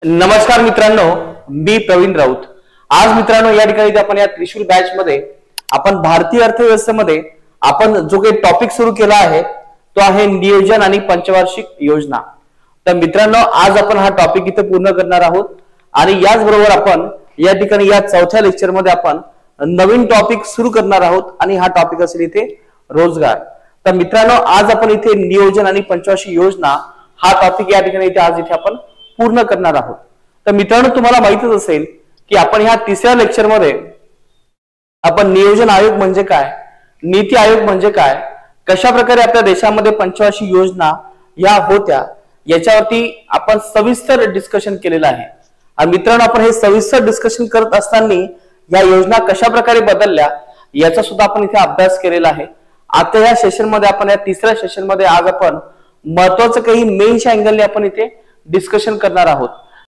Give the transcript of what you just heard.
नमस्कार मित्रांनो, मी प्रवीण राऊत। आज मित्रांनो या ठिकाणी आपण या त्रिशूल बॅच मध्ये आपण भारतीय अर्थव्यवस्थेमध्ये आपण जो काही टॉपिक सुरू केला आहे तो आहे नियोजन आणि पंचवार्षिक योजना। तर मित्रांनो आज आपण हा टॉपिक इथे पूर्ण करणार आहोत आणि याच बरोबर आपण या ठिकाणी या चौथ्या लेक्चर मध्ये आपण नवीन टॉपिक सुरू करणार आहोत आणि हा टॉपिक असेल इथे रोजगार। तर मित्रांनो आज आपण इथे नियोजन आणि पंचवार्षिक योजना हा टॉपिक या ठिकाणी इथे आज इथे आपण पूर्ण करणार आहोत। तर मित्रांनो तुम्हाला माहितच असेल की आपण ह्या तिसऱ्या लेक्चर मध्ये आपण नियोजन आयोग म्हणजे काय, नीती आयोग म्हणजे काय, कशा प्रकारे आपल्या देशामध्ये पंचवार्षिक योजना या होत्या याच्यावरती आपण सविस्तर डिस्कशन केलेलं आहे। आणि मित्रांनो आपण हे सविस्तर डिस्कशन करत असताना या योजना कशा प्रकारे बदलल्या याचा सुद्धा आपण इथे अभ्यास केलेला आहे। आता या सेशन मध्ये आपण या तिसऱ्या सेशन मध्ये आज आपण महत्त्वाचं काही मेनच्या अँगलने आपण इथे डिस्कशन करणार आहोत।